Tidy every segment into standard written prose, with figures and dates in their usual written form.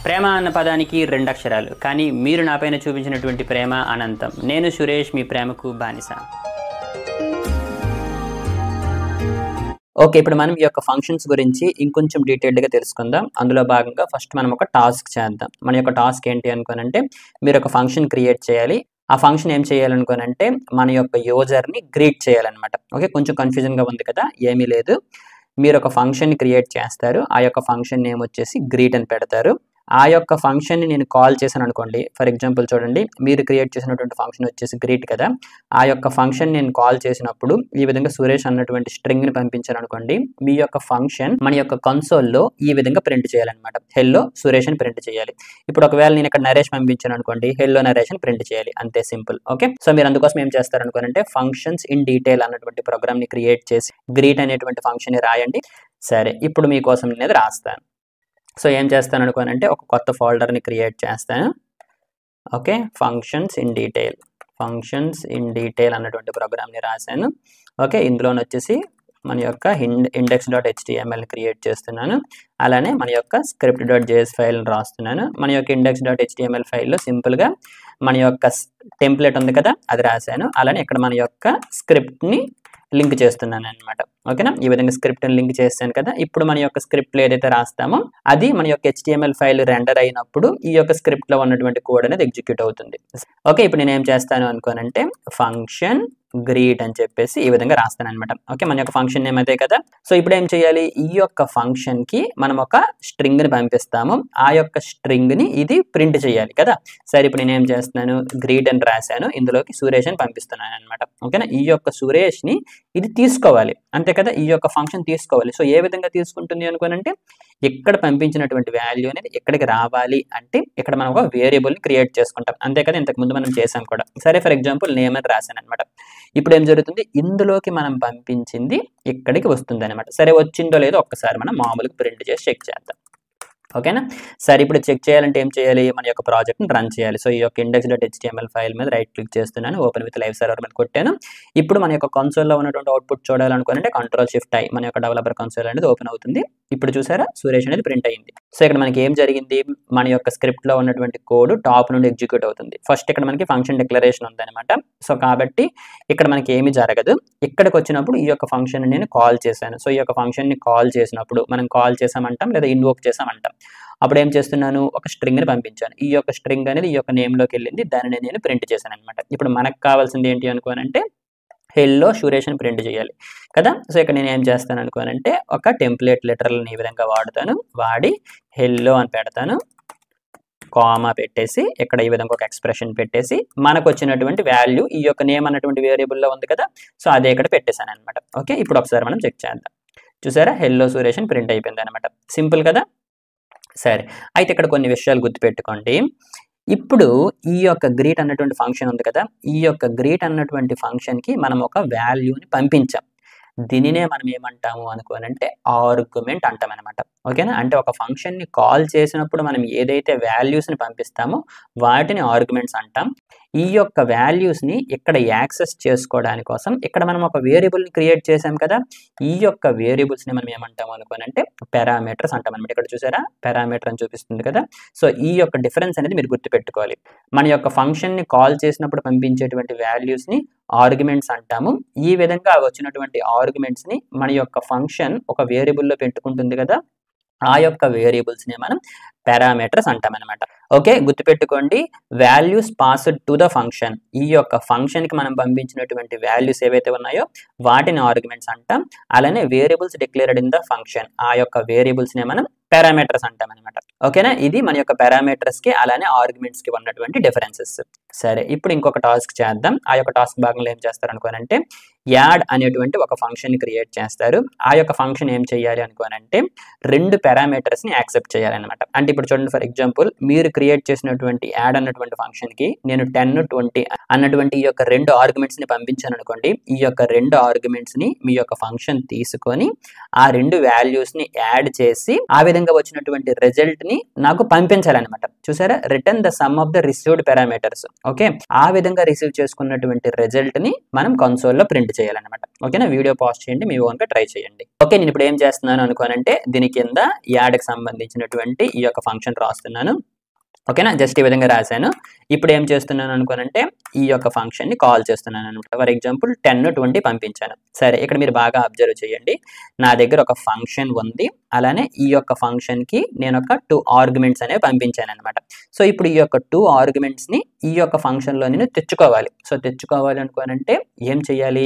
ప్రేమ అన్న పదానికి రెండు అక్షరాలు, కానీ మీరు నాపైన చూపించినటువంటి ప్రేమ అనంతం. నేను సురేష్, మీ ప్రేమకు బానిస. ఓకే, ఇప్పుడు మనం ఈ యొక్క ఫంక్షన్స్ గురించి ఇంకొంచెం డీటెయిల్డ్గా తెలుసుకుందాం. అందులో భాగంగా ఫస్ట్ మనం ఒక టాస్క్ చేద్దాం. మన యొక్క టాస్క్ ఏంటి అనుకోనంటే, మీరు ఒక ఫంక్షన్ క్రియేట్ చేయాలి. ఆ ఫంక్షన్ ఏం చేయాలనుకోనంటే, మన యొక్క యూజర్ని గ్రీట్ చేయాలన్నమాట. ఓకే, కొంచెం కన్ఫ్యూజన్గా ఉంది కదా, ఏమీ లేదు. మీరు ఒక ఫంక్షన్ క్రియేట్ చేస్తారు. ఆ యొక్క ఫంక్షన్ నేమ్ వచ్చేసి గ్రీట్ అని పెడతారు. ఆ యొక్క ఫంక్షన్ని నేను కాల్ చేశాను అనుకోండి. ఫర్ ఎగ్జాంపుల్ చూడండి, మీరు క్రియేట్ చేసినటువంటి ఫంక్షన్ వచ్చేసి గ్రీట్ కదా. ఆ యొక్క ఫంక్షన్ నేను కాల్ చేసినప్పుడు ఈ విధంగా సురేష్ అన్నటువంటి స్ట్రింగ్ని పంపించాను అనుకోండి. మీ యొక్క ఫంక్షన్ మన యొక్క కన్సోల్లో ఈ విధంగా ప్రింట్ చేయాలన్నమాట. హెల్లో సురేష్ అని ప్రింట్ చేయాలి. ఇప్పుడు ఒకవేళ నేను ఇక్కడ నరేష్ పంపించాను అనుకోండి, హెల్లో నరేష్ అని ప్రింట్ చేయాలి. అంతే, సింపుల్. ఓకే, సో మీరు అందుకోసం ఏం చేస్తారు అనుకోనంటే, ఫంక్షన్స్ ఇన్ డీటెయిల్ అన్నటువంటి ప్రోగ్రామ్ని క్రియేట్ చేసి గ్రీట్ అనేటువంటి ఫంక్షన్ని రాయండి. సరే, ఇప్పుడు మీకోసం నేను రాస్తాను. సో ఏం చేస్తాను అనుకోనంటే, ఒక కొత్త ఫోల్డర్ని క్రియేట్ చేస్తాను. ఓకే, ఫంక్షన్స్ ఇన్ డీటెయిల్ అన్నటువంటి ప్రోగ్రామ్ని రాశాను. ఓకే, ఇందులోనే వచ్చేసి మన యొక్క index.html క్రియేట్ చేస్తున్నాను. అలానే మన యొక్క script.js ఫైల్ని రాస్తున్నాను. మన యొక్క index.html ఫైల్లో సింపుల్గా మన యొక్క టెంప్లెట్ ఉంది కదా, అది రాశాను. అలానే ఇక్కడ మన యొక్క స్క్రిప్ట్ని లింక్ చేస్తున్నాను అనమాట. ఓకేనా, ఈ విధంగా స్క్రిప్ట్ని లింక్ చేస్తాను కదా. ఇప్పుడు మన యొక్క స్క్రిప్ట్లో ఏదైతే రాస్తామో అది మన యొక్క HTML ఫైల్ రెండర్ అయినప్పుడు ఈ యొక్క స్క్రిప్ట్లో ఉన్నటువంటి కోడ్ అనేది ఎగ్జిక్యూట్ అవుతుంది. ఓకే, ఇప్పుడు నేను ఏం చేస్తాను అనుకోనంటే, ఫంక్షన్ గ్రీట్ అని చెప్పేసి ఈ విధంగా రాస్తాను అనమాట. ఓకే, మన యొక్క ఫంక్షన్ నేమ్ అదే కదా. సో ఇప్పుడు ఏం చేయాలి, ఈ యొక్క ఫంక్షన్కి మనం ఒక స్ట్రింగ్ని పంపిస్తాము. ఆ యొక్క స్ట్రింగ్ని ఇది ప్రింట్ చేయాలి కదా. సరే, ఇప్పుడు నేను ఏం చేస్తున్నాను, గ్రీట్ అని రాశాను, ఇందులోకి సురేష్ అని పంపిస్తున్నాను అనమాట. ఓకేనా, ఈ యొక్క సురేష్ని ఇది తీసుకోవాలి, అంతే కదా. ఈ యొక్క ఫంక్షన్ తీసుకోవాలి. సో ఏ విధంగా తీసుకుంటుంది అనుకోనంటే, ఇక్కడ పంపించినటువంటి వాల్యూ అనేది ఎక్కడికి రావాలి అంటే, ఇక్కడ మనం ఒక వేరియబుల్ని క్రియేట్ చేసుకుంటాం, అంతే కదా. ఇంతకుముందు మనం చేసాం కూడా. సరే, ఫర్ ఎగ్జాంపుల్ నేమ్ అని రాశాను అనమాట. ఇప్పుడు ఏం జరుగుతుంది, ఇందులోకి మనం పంపించింది ఇక్కడికి వస్తుంది అనమాట. సరే, వచ్చిందో లేదో ఒక్కసారి మనం మామూలుగా ప్రింట్ చేసి చెక్ చేద్దాం. ఓకేనా, సరే ఇప్పుడు చెక్ చేయాలంటే ఏం చేయాలి, మన యొక్క ప్రాజెక్ట్ని రన్ చేయాలి. సో ఈ యొక్క index.html ఫైల్ మీద రైట్ క్లిక్ చేస్తున్నాను, ఓపెన్ విత్ లైవ్ సర్వర్ మీద కొట్టాను. ఇప్పుడు మన యొక్క కన్సోల్లో ఉన్నటువంటి అవుట్పుట్ చూడాలనుకుంటే Ctrl+Shift+I మన యొక్క డెవలపర్ కన్సోల్ అనేది ఓపెన్ అవుతుంది. ఇప్పుడు చూసారా, సురేష్ అనేది ప్రింట్ అయ్యింది. సో ఇక్కడ మనకి ఏం జరిగింది, మన యొక్క స్క్రిప్ట్లో ఉన్నటువంటి కోడ్ టాప్ నుండి ఎగ్జిక్యూట్ అవుతుంది. ఫస్ట్ ఇక్కడ మనకి ఫంక్షన్ డిక్లరేషన్ ఉందన్నమాట. సో కాబట్టి ఇక్కడ మనకి ఏమీ జరగదు. ఇక్కడికి వచ్చినప్పుడు ఈ యొక్క ఫంక్షన్ నేను కాల్ చేశాను. సో ఈ యొక్క ఫంక్షన్ని కాల్ చేసినప్పుడు మనం కాల్ చేసామంటాం లేదా ఇన్వోక్ చేసామంటాం. అప్పుడు ఏం చేస్తున్నాను, ఒక స్ట్రింగ్ని పంపించాను. ఈ యొక్క స్ట్రింగ్ అనేది ఈ యొక్క నేమ్లోకి వెళ్ళింది, దానిని నేను ప్రింట్ చేశాను అనమాట. ఇప్పుడు మనకు కావాల్సింది ఏంటి అనుకోనంటే, హెల్లో సురేష్ అని ప్రింట్ చేయాలి కదా. సో ఇక్కడ నేను ఏం చేస్తాను అనుకోనంటే, ఒక టెంప్లెట్ లెటర్లను ఈ విధంగా వాడి హెల్లో అని పెడతాను, కామా పెట్టేసి ఇక్కడ ఈ విధంగా ఒక ఎక్స్ప్రెషన్ పెట్టేసి మనకు వచ్చినటువంటి వాల్యూ ఈ యొక్క నేమ్ అన్నటువంటి వేరియబుల్లో ఉంది కదా. సో అదే ఇక్కడ పెట్టేశాను అనమాట. ఓకే, ఇప్పుడు ఒకసారి మనం చెక్ చేద్దాం. చూసారా, హెల్లో సురేష్ అని ప్రింట్ అయిపోయింది అనమాట. సింపుల్ కదా. సరే, అయితే ఇక్కడ కొన్ని విషయాలు గుర్తుపెట్టుకోండి. ఇప్పుడు ఈ యొక్క గ్రీట్ అన్నటువంటి ఫంక్షన్ ఉంది కదా, ఈ యొక్క గ్రీట్ అన్నటువంటి ఫంక్షన్కి మనం ఒక వాల్యూని పంపించాం. దీనినే మనం ఏమంటాము అనుకోనంటే ఆర్గ్యుమెంట్ అంటాం అనమాట. ఓకేనా, అంటే ఒక ఫంక్షన్ని కాల్ చేసినప్పుడు మనం ఏదైతే వాల్యూస్ని పంపిస్తామో వాటిని ఆర్గ్యుమెంట్స్ అంటాం. ఈ యొక్క వాల్యూస్ని ఇక్కడ యాక్సెస్ చేసుకోవడానికి కోసం ఇక్కడ మనం ఒక వేరియబుల్ని క్రియేట్ చేసాం కదా. ఈ యొక్క వేరియబుల్స్ని మనం ఏమంటాము అనుకోనంటే పారామీటర్స్ అంటాం అనమాట. ఇక్కడ చూసారా, పారామీటర్ అని చూపిస్తుంది కదా. సో ఈ యొక్క డిఫరెన్స్ అనేది మీరు గుర్తుపెట్టుకోవాలి. మన యొక్క ఫంక్షన్ని కాల్ చేసినప్పుడు పంపించేటువంటి వాల్యూస్ని ఆర్గ్యుమెంట్స్ అంటాము. ఈ విధంగా వచ్చినటువంటి ఆర్గ్యుమెంట్స్ని మన యొక్క ఫంక్షన్ ఒక వేరియబుల్లో పెట్టుకుంటుంది కదా, ఆ యొక్క వేరియబుల్స్ని మనం పారామీటర్స్ అంటాం అనమాట. ఓకే, గుర్తుపెట్టుకోండి, values passed to the function. ఈ యొక్క ఫంక్షన్కి మనం పంపించినటువంటి వాల్యూస్ ఏవైతే ఉన్నాయో వాటిని ఆర్గ్యుమెంట్స్ అంటాం. అలానే variables declared in the function, ఆ యొక్క వేరియబుల్స్ని మనం పారామీటర్స్ అంటాం అనమాట. ఓకేనా, ఇది మన యొక్క పారామీటర్స్కి అలానే ఆర్గ్యుమెంట్స్కి ఉన్నటువంటి డిఫరెన్సెస్. సరే, ఇప్పుడు ఇంకొక టాస్క్ చేద్దాం. ఆ యొక్క టాస్క్ భాగంలో ఏం చేస్తారు అనుకోనంటే, యాడ్ అనేటువంటి ఒక ఫంక్షన్ని క్రియేట్ చేస్తారు. ఆ యొక్క ఫంక్షన్ ఏం చేయాలి అనుకోనంటే, రెండు పారామీటర్స్ని యాక్సెప్ట్ చేయాలన్నమాట. అంటే ఇప్పుడు చూడండి, ఫర్ ఎగ్జాంపుల్ మీరు క్రియేట్ చేసినటువంటి యాడ్ అన్నటువంటి ఫంక్షన్కి నేను 10, 20 అన్నటువంటి ఈ యొక్క రెండు ఆర్గ్యుమెంట్స్ని పంపించాను అనుకోండి. ఈ యొక్క రెండు ఆర్గ్యుమెంట్స్ని మీ యొక్క ఫంక్షన్ తీసుకొని ఆ రెండు వాల్యూస్ని యాడ్ చేసి ఆ విధంగా వచ్చినటువంటి రిజల్ట్ని నాకు పంపించాలన్నమాట. చూసారా, return the sum of the received parameters. Okay, ఆ విధంగా రిసీవ్ చేసుకున్నటువంటి రిజల్ట్ ని మనం కన్సోల్లో ప్రింట్ చేయాలన్నమాట. ఓకేనా, వీడియో పాజ్ చేయండి, మీ ఓన్గా ట్రై చేయండి. ఓకే, నేను ఇప్పుడు ఏం చేస్తున్నాను అనుకోనంటే దీని కింద యాడ్కి సంబంధించినటువంటి ఈ యొక్క ఫంక్షన్ రాస్తున్నాను. ఓకేనా, జస్ట్ ఈ విధంగా రాశాను. ఇప్పుడు ఏం చేస్తున్నాను అనుకోనంటే ఈ యొక్క ఫంక్షన్ని కాల్ చేస్తున్నాను అనమాట. ఫర్ ఎగ్జాంపుల్ 10, 20 పంపించాను. సరే, ఇక్కడ మీరు బాగా అబ్జర్వ్ చేయండి. నా దగ్గర ఒక ఫంక్షన్ ఉంది, అలానే ఈ యొక్క ఫంక్షన్కి నేను ఒక 2 ఆర్గ్యుమెంట్స్ అనేవి పంపించాను అనమాట. సో ఇప్పుడు ఈ యొక్క 2 ఆర్గ్యుమెంట్స్ని ఈ యొక్క ఫంక్షన్లో నేను తెచ్చుకోవాలి. సో తెచ్చుకోవాలి అనుకోనంటే ఏం చేయాలి,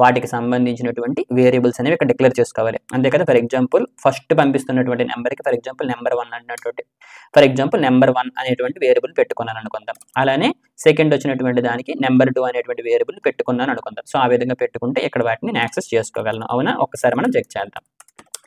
వాటికి సంబంధించినటువంటి వేరియబుల్స్ అనేవి ఇక్కడ డిక్లేర్ చేసుకోవాలి, అంతే కదా. ఫర్ ఎగ్జాంపుల్ ఫస్ట్ పంపిస్తున్నటువంటి నెంబర్కి ఫర్ ఎగ్జాంపుల్ నెంబర్ 1 అన్నటువంటి నెంబర్ 1 అనేటువంటి వేరియబుల్ పెట్టుకున్నాను అనుకుందాం. అలానే సెకండ్ వచ్చినటువంటి దానికి నెంబర్ 2 అనేటువంటి వేరియబుల్ పెట్టుకున్నాను అనుకుందాం. సో ఆ విధంగా పెట్టుకుంటే ఇక్కడ వాటిని నేను యాక్సెస్ చేసుకోగలను. అవునా, ఒకసారి మనం చెక్ చేద్దాం.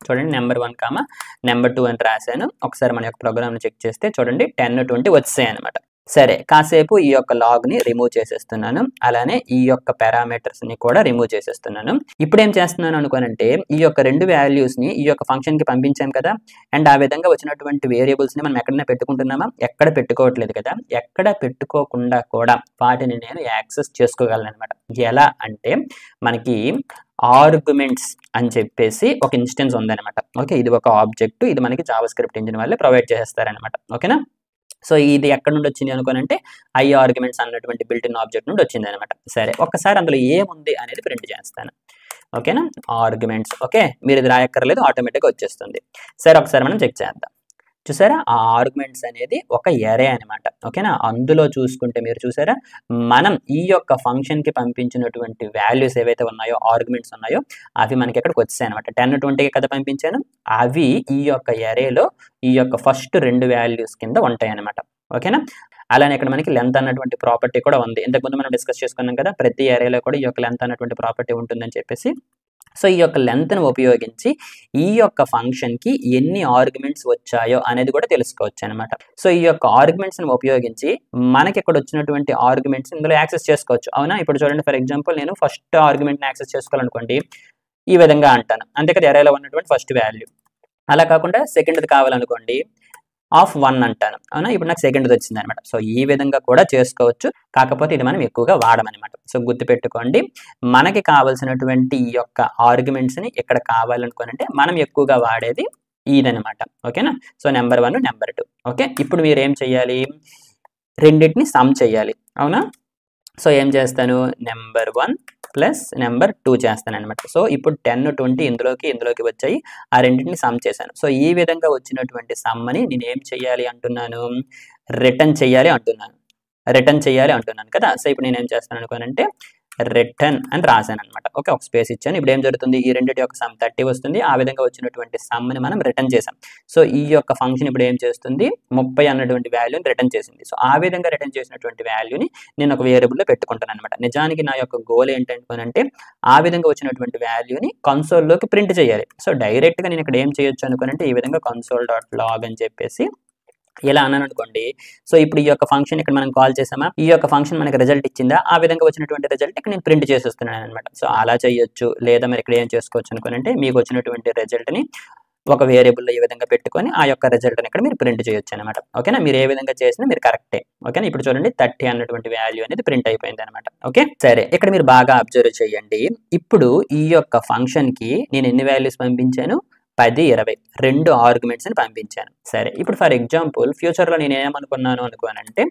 చూడండి, నెంబర్ 1, నెంబర్ 2 అని రాశాను. ఒకసారి మన యొక్క ప్రోగ్రామ్ని చెక్ చేస్తే చూడండి 10, 20 వచ్చాయి అనమాట. సరే, కాసేపు ఈ యొక్క లాగ్ని రిమూవ్ చేసేస్తున్నాను. అలానే ఈ యొక్క పారామీటర్స్ని కూడా రిమూవ్ చేసేస్తున్నాను. ఇప్పుడు ఏం చేస్తున్నాను అనుకోనంటే ఈ యొక్క 2 వాల్యూస్ని ఈ యొక్క ఫంక్షన్కి పంపించాం కదా, అండ్ ఆ విధంగా వచ్చినటువంటి వేరియబుల్స్ని మనం ఎక్కడైనా పెట్టుకుంటున్నామా, ఎక్కడ పెట్టుకోవట్లేదు కదా. ఎక్కడ పెట్టుకోకుండా కూడా వాటిని నేను యాక్సెస్ చేసుకోగలను అనమాట. ఎలా అంటే మనకి ఆర్గ్యుమెంట్స్ అని చెప్పేసి ఒక ఇన్స్టెన్స్ ఉందన్నమాట. ఓకే, ఇది ఒక ఆబ్జెక్ట్, ఇది మనకి జావాస్క్రిప్ట్ ఇంజిన్ వాళ్ళే ప్రొవైడ్ చేస్తారనమాట. ఓకేనా, సో ఇది ఎక్కడ నుండి వచ్చింది అనుకోనంటే ఐ ఆర్గ్యుమెంట్స్ అన్నటువంటి బిల్ట్ ఇన్ ఆబ్జెక్ట్ నుండి వచ్చింది అనమాట. సరే, ఒక్కసారి అందులో ఏముంది అనేది ప్రింట్ చేస్తాను. ఓకేనా, ఆర్గ్యుమెంట్స్. ఓకే, మీరు ఇది రాయక్కర్లేదు, ఆటోమేటిక్గా వచ్చేస్తుంది. సరే, ఒకసారి మనం చెక్ చేద్దాం. చూసారా, ఆ ఆర్గ్యుమెంట్స్ అనేది ఒక ఎరే అనమాట. ఓకేనా, అందులో చూసుకుంటే మీరు చూసారా, మనం ఈ యొక్క ఫంక్షన్కి పంపించినటువంటి వాల్యూస్ ఏవైతే ఉన్నాయో, ఆర్గ్యుమెంట్స్ ఉన్నాయో అవి మనకి ఎక్కడికి వచ్చాయి అనమాట. 10, 20 కదా పంపించాను, అవి ఈ యొక్క ఎరేలో ఈ యొక్క ఫస్ట్ 2 వాల్యూస్ కింద ఉంటాయి అనమాట. ఓకేనా, అలానే ఇక్కడ మనకి లెంత్ అన్నటువంటి ప్రాపర్టీ కూడా ఉంది. ఇంతకుముందు మనం డిస్కస్ చేసుకున్నాం కదా, ప్రతి ఎరేలో కూడా ఈ యొక్క లెంత్ అన్నటువంటి ప్రాపర్టీ ఉంటుందని చెప్పేసి. సో ఈ యొక్క లెంత్ను ఉపయోగించి ఈ యొక్క ఫంక్షన్కి ఎన్ని ఆర్గ్యుమెంట్స్ వచ్చాయో అనేది కూడా తెలుసుకోవచ్చు అనమాట. సో ఈ యొక్క ఆర్గ్యుమెంట్స్ని ఉపయోగించి మనకి ఇక్కడ వచ్చినటువంటి ఆర్గ్యుమెంట్స్ ఇందులో యాక్సెస్ చేసుకోవచ్చు. అవునా, ఇప్పుడు చూడండి, ఫర్ ఎగ్జాంపుల్ నేను ఫస్ట్ ఆర్గ్యుమెంట్ని యాక్సెస్ చేసుకోవాలనుకోండి, ఈ విధంగా అంటాను, అంతే కదా, ఎరేలో ఉన్నటువంటి ఫస్ట్ వాల్యూ. అలా కాకుండా సెకండ్ది కావాలనుకోండి, ఆఫ్ 1 అంటాను. అవునా, ఇప్పుడు నాకు సెకండ్ది వచ్చింది అనమాట. సో ఈ విధంగా కూడా చేసుకోవచ్చు, కాకపోతే ఇది మనం ఎక్కువగా వాడమన్నమాట. సో గుర్తుపెట్టుకోండి, మనకి కావాల్సినటువంటి ఈ యొక్క ఆర్గ్యుమెంట్స్ని ఇక్కడ కావాలనుకోనంటే మనం ఎక్కువగా వాడేది ఇదనమాట. ఓకేనా, సో నెంబర్ 1, నెంబర్ 2. ఓకే, ఇప్పుడు మీరు ఏం చేయాలి, రెండింటిని సమ్ చేయాలి. అవునా, సో ఏం చేస్తాను, నెంబర్ 1 ప్లస్ నెంబర్ 2 చేస్తాను అనమాట. సో ఇప్పుడు 10, 20 ఇందులోకి వచ్చాయి, ఆ రెండింటిని సమ్ చేశాను. సో ఈ విధంగా వచ్చినటువంటి సమ్మని నేను ఏం చేయాలి అంటున్నాను, రిటర్న్ చేయాలి అంటున్నాను కదా. సో ఇప్పుడు నేను ఏం చేస్తాను అనుకోనంటే రిటర్న్ అని రాశాను అనమాట. ఓకే, ఒక స్పేస్ ఇచ్చాను. ఇప్పుడు ఏం జరుగుతుంది, ఈ రెండింటి యొక్క సమ్ 30 వస్తుంది. ఆ విధంగా వచ్చినటువంటి సమ్ని మనం రిటర్న్ చేసాం. సో ఈ యొక్క ఫంక్షన్ ఇప్పుడు ఏం చేస్తుంది, 30 అన్నటువంటి వాల్యూని రిటర్న్ చేసింది. సో ఆ విధంగా రిటర్న్ చేసినటువంటి వాల్యూని నేను ఒక వేరియబుల్లో పెట్టుకుంటాను అనమాట. నిజానికి నా యొక్క గోల్ ఏంటంటే ఆ విధంగా వచ్చినటువంటి వాల్యూని కన్సోల్లోకి ప్రింట్ చేయాలి. సో డైరెక్ట్గా నేను ఇక్కడ ఏం చేయొచ్చు అనుకోనంటే ఈ విధంగా console.log అని చెప్పేసి ఇలా అన్నాను అనుకోండి. సో ఇప్పుడు ఈ యొక్క ఫంక్షన్ ఇక్కడ మనం కాల్ చేసామా, ఈ యొక్క ఫంక్షన్ మనకి రిజల్ట్ ఇచ్చిందా, ఆ విధంగా వచ్చినటువంటి రిజల్ట్ ఇక్కడ నేను ప్రింట్ చేసేస్తున్నాను అనమాట. సో అలా చేయొచ్చు, లేదా మరి ఇక్కడ ఏం చేసుకోవచ్చు అనుకోనంటే మీకు వచ్చినటువంటి రిజల్ట్ని ఒక వేరియబుల్లో ఈ విధంగా పెట్టుకొని ఆ యొక్క రిజల్ట్ని ఇక్కడ మీరు ప్రింట్ చేయొచ్చు అనమాట. ఓకేనా, మీరు ఏ విధంగా చేసినా మీరు కరెక్టే. ఓకేనా, ఇప్పుడు చూడండి 30 అన్నటువంటి వాల్యూ అనేది ప్రింట్ అయిపోయింది అనమాట. ఓకే, సరే, ఇక్కడ మీరు బాగా అబ్జర్వ్ చేయండి. ఇప్పుడు ఈ యొక్క ఫంక్షన్కి నేను ఎన్ని వాల్యూస్ పంపించాను, 10, 20 2 ఆర్గ్యుమెంట్స్ని పంపించాను. సరే, ఇప్పుడు ఫర్ ఎగ్జాంపుల్ ఫ్యూచర్లో నేను ఏమనుకున్నాను అనుకోనంటే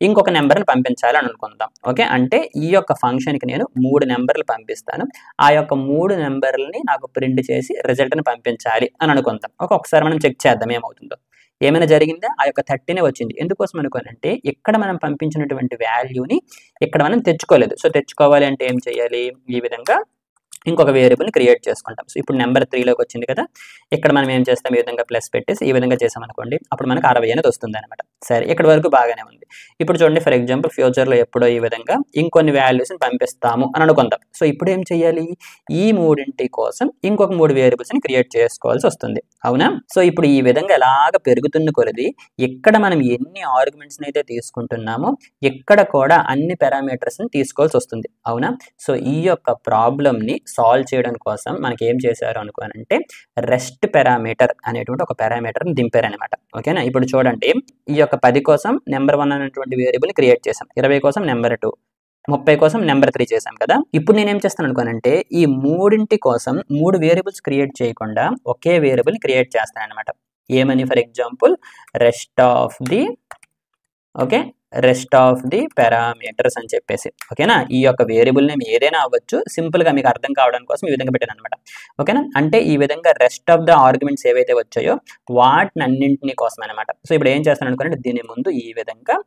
ఇంకొక నెంబర్ని పంపించాలని అనుకుందాం. ఓకే, అంటే ఈ యొక్క ఫంక్షన్కి నేను 3 నెంబర్లు పంపిస్తాను. ఆ యొక్క 3 నెంబర్లని నాకు ప్రింట్ చేసి రిజల్ట్ని పంపించాలి అని అనుకుందాం. ఒకసారి మనం చెక్ చేద్దాం ఏమవుతుందో. ఏమైనా జరిగిందా, ఆ యొక్క 30నే వచ్చింది. ఎందుకోసం అనుకోనంటే ఇక్కడ మనం పంపించినటువంటి వాల్యూని ఇక్కడ మనం తెచ్చుకోలేదు. సో తెచ్చుకోవాలి అంటే ఏం చేయాలి, ఈ విధంగా ఇంకొక వేరియబుల్ని క్రియేట్ చేసుకుంటాం. సో ఇప్పుడు నెంబర్ 3లోకి వచ్చింది కదా, ఇక్కడ మనం ఏం చేస్తాం, ఈ విధంగా ప్లస్ పెట్టేసి ఈ విధంగా చేసామనుకోండి, అప్పుడు మనకు 60 అనేది వస్తుంది అనమాట. సరే, ఇక్కడ వరకు బాగానే ఉంది. ఇప్పుడు చూడండి, ఫర్ ఎగ్జాంపుల్ ఫ్యూచర్లో ఎప్పుడో ఈ విధంగా ఇంకొన్ని వాల్యూస్ని పంపిస్తాము అని అనుకుందాం. సో ఇప్పుడు ఏం చేయాలి, ఈ 3 కోసం ఇంకొక 3 వేరియబుల్స్ని క్రియేట్ చేసుకోవాల్సి వస్తుంది. అవునా, సో ఇప్పుడు ఈ విధంగా ఎలాగ పెరుగుతున్న కొలది ఇక్కడ మనం ఎన్ని ఆర్గ్యుమెంట్స్ని అయితే తీసుకుంటున్నామో ఇక్కడ కూడా అన్ని పారామీటర్స్ని తీసుకోవాల్సి వస్తుంది. అవునా, సో ఈ యొక్క ప్రాబ్లమ్ని సాల్వ్ చేయడం కోసం మనకి ఏం చేశారు అనుకోనంటే రెస్ట్ పారామీటర్ అనేటువంటి ఒక పారామీటర్ని దింపారనమాట. ఓకేనా, ఇప్పుడు చూడండి ఈ యొక్క 10 కోసం నెంబర్ 1 అనేటువంటి వేరియబుల్ క్రియేట్ చేసాం, 20 కోసం నెంబర్ 2, 30 కోసం నెంబర్ 3 చేసాం కదా. ఇప్పుడు నేనేం చేస్తాను అనుకోనంటే ఈ మూడింటి కోసం 3 వేరియబుల్స్ క్రియేట్ చేయకుండా ఒకే వేరియబుల్ క్రియేట్ చేస్తాను అనమాట. ఏమని? For example rest of the parameters అని చెప్పేసి. ఓకేనా? ఈ యొక్క వేరియబుల్ నేమ్ ఏదైనా అవ్వచ్చు, సింపుల్ గా మీకు అర్థం కావడం కోసం ఈ విధంగా పెట్టాను అనమాట. ఓకేనా? అంటే ఈ విధంగా రెస్ట్ ఆఫ్ ద ఆర్గ్యుమెంట్స్ ఏవైతే వచ్చాయో వాటిని అన్నింటినీ కోసం అనమాట. సో ఇప్పుడు ఏం చేస్తాను అనుకోనంటే దీని ముందు ఈ విధంగా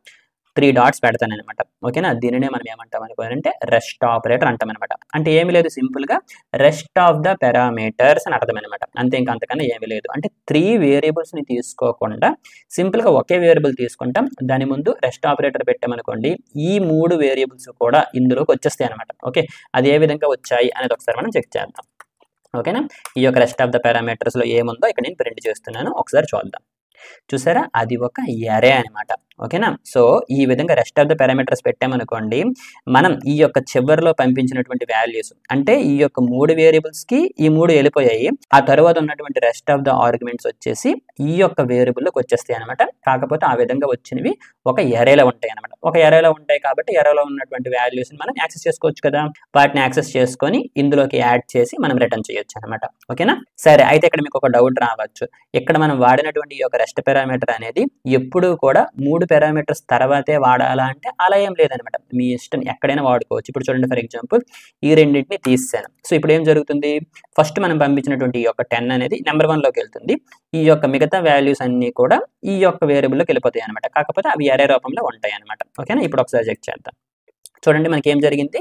3 డాట్స్ పెడతాను అనమాట. ఓకేనా? దీనినే మనం ఏమంటాం అనుకోనంటే రెస్ట్ ఆపరేటర్ అంటాం అనమాట. అంటే ఏమి లేదు, సింపుల్ గా రెస్ట్ ఆఫ్ ద పారామీటర్స్ అని అర్థం అనమాట. అంతే, ఇంకా అంతకన్నా ఏమీ లేదు. అంటే 3 వేరియబుల్స్ ని తీసుకోకుండా సింపుల్ గా ఒకే వేరియబుల్ తీసుకుంటాం, దాని ముందు రెస్ట్ ఆపరేటర్ పెట్టామనుకోండి ఈ 3 వేరియబుల్స్ కూడా ఇందులోకి వచ్చేస్తాయి అనమాట. ఓకే, అది ఏ విధంగా వచ్చాయి అనేది ఒకసారి మనం చెక్ చేద్దాం. ఓకేనా? ఈ యొక్క రెస్ట్ ఆఫ్ ద పారామీటర్స్ లో ఏముందో ఇక్కడ నేను ప్రింట్ చేస్తున్నాను, ఒకసారి చూద్దాం. చూసారా, అది ఒక ఎరే అనమాట. ఓకేనా? సో ఈ విధంగా రెస్ట్ ఆఫ్ ద పారామీటర్స్ పెట్టామనుకోండి, మనం ఈ యొక్క చివరిలో పంపించినటువంటి వాల్యూస్ అంటే ఈ యొక్క 3 వేరియబుల్స్ కి ఈ 3 వెళ్ళిపోయాయి, ఆ తర్వాత ఉన్నటువంటి రెస్ట్ ఆఫ్ ద ఆర్గ్యుమెంట్స్ వచ్చేసి ఈ యొక్క వేరియబుల్లోకి వచ్చేస్తాయి అనమాట. కాకపోతే ఆ విధంగా వచ్చినవి ఒక ఎరేలో ఉంటాయి అనమాట. ఒక ఎరేలో ఉంటాయి కాబట్టి ఎరేలో ఉన్నటువంటి వాల్యూస్ మనం యాక్సెస్ చేసుకోవచ్చు కదా, వాటిని యాక్సెస్ చేసుకొని ఇందులోకి యాడ్ చేసి మనం రిటర్న్ చేయొచ్చు అనమాట. ఓకేనా? సరే, అయితే ఇక్కడ మీకు ఒక డౌట్ రావచ్చు, ఇక్కడ మనం వాడినటువంటి ఈ యొక్క రెస్ట్ పారామీటర్ అనేది ఎప్పుడు కూడా 3 పారామీటర్స్ తర్వాతే వాడాలా అంటే అలా ఏం లేదనమాట, మీ ఇష్టం, ఎక్కడైనా వాడుకోవచ్చు. ఇప్పుడు చూడండి, ఫర్ ఎగ్జాంపుల్ ఈ రెండింటిని తీసాను. సో ఇప్పుడు ఏం జరుగుతుంది, ఫస్ట్ మనం పంపించినటువంటి ఈ యొక్క 10 అనేది నెంబర్ 1 లోకి వెళ్తుంది, ఈ యొక్క మిగతా వాల్యూస్ అన్ని కూడా ఈ యొక్క వేరియబుల్లోకి వెళ్ళిపోతాయి అనమాట. కాకపోతే అవి అరే రూపంలో ఉంటాయి అనమాట. ఓకేనా? ఇప్పుడు ఒకసారి చెక్ చేద్దాం. చూడండి మనకి ఏం జరిగింది,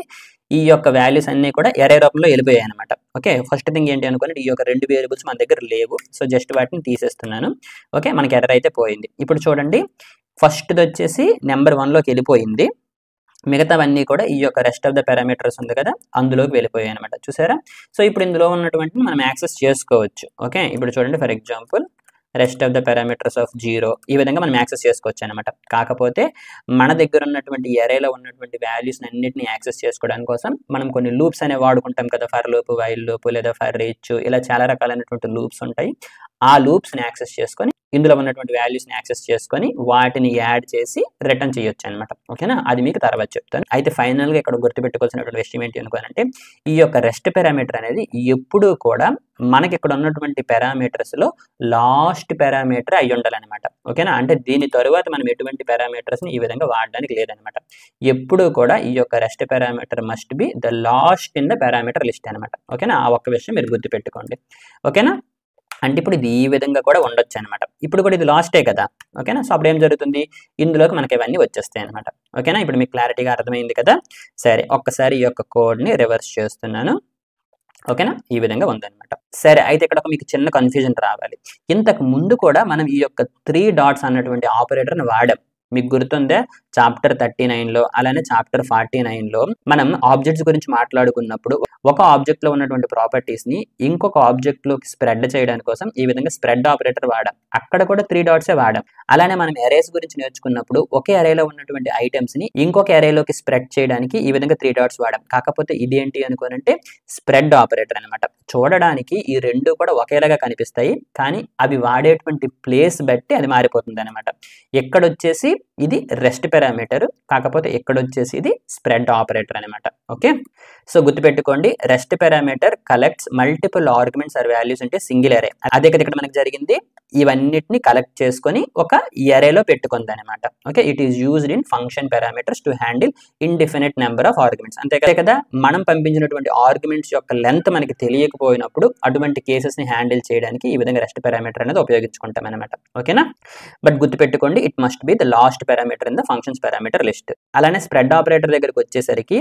ఈ యొక్క వాల్యూస్ అన్ని కూడా ఎరే రూపంలో వెళ్ళిపోయాయి అనమాట. ఓకే, ఫస్ట్ థింగ్ ఏంటి అనుకోండి, ఈ యొక్క 2 వేరియబుల్స్ మన దగ్గర లేవు, సో జస్ట్ వాటిని తీసేస్తున్నాను. ఓకే, మనకి ఎర్రర్ అయితే పోయింది. ఇప్పుడు చూడండి, ఫస్ట్ది వచ్చేసి నెంబర్ 1 లోకి వెళ్ళిపోయింది, మిగతావన్నీ కూడా ఈ యొక్క రెస్ట్ ఆఫ్ ద పారామీటర్స్ ఉంది కదా అందులోకి వెళ్ళిపోయాయి అనమాట. చూసారా? సో ఇప్పుడు ఇందులో ఉన్నటువంటి మనం యాక్సెస్ చేసుకోవచ్చు. ఓకే, ఇప్పుడు చూడండి, for example rest of the parameters of 0 ఈ విధంగా మనం యాక్సెస్ చేసుకోవచ్చు అనమాట. కాకపోతే మన దగ్గర ఉన్నటువంటి ఎరేలో ఉన్నటువంటి వాల్యూస్ అన్నిటిని యాక్సెస్ చేసుకోవడానికి కోసం మనం కొన్ని లూప్స్ అనేవి వాడుకుంటాం కదా, ఫర్ లూప్, వైల్ లూప్ లేదా ఫర్ రీచ్, ఇలా చాలా రకాలైనటువంటి లూప్స్ ఉంటాయి. ఆ లూప్స్ని యాక్సెస్ చేసుకొని ఇందులో ఉన్నటువంటి వాల్యూస్ని యాక్సెస్ చేసుకొని వాటిని యాడ్ చేసి రిటర్న్ చేయొచ్చు అనమాట. ఓకేనా? అది మీకు తర్వాత చెప్తాను. అయితే ఫైనల్గా ఇక్కడ గుర్తుపెట్టుకోవాల్సినటువంటి విషయం ఏంటి అనుకోనంటే ఈ యొక్క రెస్ట్ పారామీటర్ అనేది ఎప్పుడూ కూడా మనకి ఇక్కడ ఉన్నటువంటి పారామీటర్స్లో లాస్ట్ పారామీటర్ అయి ఉండాలన్నమాట. ఓకేనా? అంటే దీని తరువాత మనం ఎటువంటి పారామీటర్స్ని ఈ విధంగా వాడడానికి లేదనమాట. ఎప్పుడూ కూడా ఈ యొక్క rest parameter must be the last in the parameter list అనమాట. ఓకేనా? ఆ ఒక్క విషయం మీరు గుర్తుపెట్టుకోండి. ఓకేనా? అంటే ఇప్పుడు ఇది ఈ విధంగా కూడా ఉండొచ్చు అనమాట. ఇప్పుడు కూడా ఇది లాస్టే కదా. ఓకేనా? సో అప్పుడు ఏం జరుగుతుంది, ఇందులోకి మనకి ఇవన్నీ వచ్చేస్తాయి అనమాట. ఓకేనా? ఇప్పుడు మీకు క్లారిటీగా అర్థమైంది కదా. సరే, ఒక్కసారి ఈ యొక్క కోడ్ని రివర్స్ చేస్తున్నాను. ఓకేనా? ఈ విధంగా ఉందన్నమాట. సరే, అయితే ఇక్కడ మీకు చిన్న కన్ఫ్యూజన్ రావాలి. ఇంతకు ముందు కూడా మనం ఈ యొక్క 3 డాట్స్ అన్నటువంటి ఆపరేటర్ని వాడాం. మీకు గుర్తుందే, చాప్టర్ 39లో అలానే చాప్టర్ 49లో మనం ఆబ్జెక్ట్స్ గురించి మాట్లాడుకున్నప్పుడు ఒక ఆబ్జెక్ట్ లో ఉన్నటువంటి ప్రాపర్టీస్ ని ఇంకొక ఆబ్జెక్ట్ లోకి స్ప్రెడ్ చేయడానికి కోసం ఈ విధంగా స్ప్రెడ్ ఆపరేటర్ వాడాం. అక్కడ కూడా 3 డాట్సే వాడాం. అలానే మనం అరేస్ గురించి నేర్చుకున్నప్పుడు ఒకే అరేలో ఉన్నటువంటి ఐటమ్స్ ని ఇంకొక అరేలోకి స్ప్రెడ్ చేయడానికి ఈ విధంగా 3 డాట్స్ వాడాం. కాకపోతే ఇది ఏంటి అనుకోనంటే స్ప్రెడ్ ఆపరేటర్ అనమాట. చూడడానికి ఈ రెండు కూడా ఒకేలాగా కనిపిస్తాయి, కానీ అవి వాడేటువంటి ప్లేస్ బట్టి అది మారిపోతుంది అనమాట. ఎక్కడొచ్చేసి ఇది రెస్ట్ పారామీటర్, కాకపోతే ఎక్కడొచ్చేసి ఇది స్ప్రెడ్ ఆపరేటర్ అనమాట. ఓకే, సో గుర్తుపెట్టుకోండి, rest parameter collects multiple arguments or values అంటే సింగిల్ అరే. అదే కదా ఇక్కడ మనకి జరిగింది, ఇవన్నిటిని కలెక్ట్ చేసుకొని ఒక అరేలో పెట్టుకుంది అనమాట. Okay, it is used in function parameters to handle indefinite number of arguments. అంతే కదా, మనం పంపించినటువంటి ఆర్గ్యుమెంట్స్ యొక్క లెంత్ మనకి తెలియకపోయినప్పుడు అటువంటి కేసెస్ ని హ్యాండిల్ చేయడానికి ఈ విధంగా రెస్ట్ పారామీటర్ అనేది ఉపయోగించుకుంటాం అనమాట. ఓకేనా? బట్ గుర్తుపెట్టుకోండి, it must be the last parameter in the functions parameter list. అలానే స్ప్రెడ్ ఆపరేటర్ దగ్గరికి వచ్చేసరికి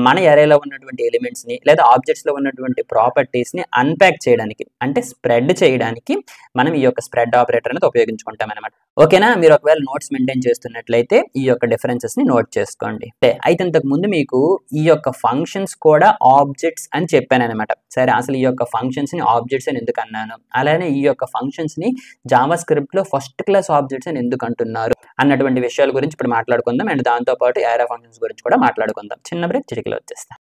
మన అరేలో ఉన్నటువంటి ఎలిమెంట్స్ ని లేదా ఆబ్జెక్ట్స్ లో ఉన్నటువంటి ప్రాపర్టీస్ ని అన్పాక్ చేయడానికి అంటే స్ప్రెడ్ చేయడానికి మనం ఈ యొక్క స్ప్రెడ్ ఆపరేటర్ అనేది ఉపయోగించుకుంటాం అనమాట. ఓకేనా? మీరు ఒకవేళ నోట్స్ మెయింటైన్ చేస్తున్నట్లయితే ఈ యొక్క డిఫరెన్సెస్ ని నోట్ చేసుకోండి. అయితే ఇంతకు ముందు మీకు ఈ యొక్క ఫంక్షన్స్ కూడా ఆబ్జెక్ట్స్ అని చెప్పాను అనమాట. సరే, అసలు ఈ యొక్క ఫంక్షన్స్ ని ఆబ్జెక్ట్స్ అని ఎందుకు అన్నాను, అలానే ఈ యొక్క ఫంక్షన్స్ ని జావా స్క్రిప్ట్ లో ఫస్ట్ క్లాస్ ఆబ్జెక్ట్స్ అని ఎందుకు అంటున్నారు అన్నటువంటి విషయాల గురించి ఇప్పుడు మాట్లాడుకుందాం. అండ్ దాంతో పాటు ఏరా ఫంక్షన్స్ గురించి కూడా మాట్లాడుకుందాం. చిన్న బ్రేక్, చిటికలో వచ్చేస్తాం.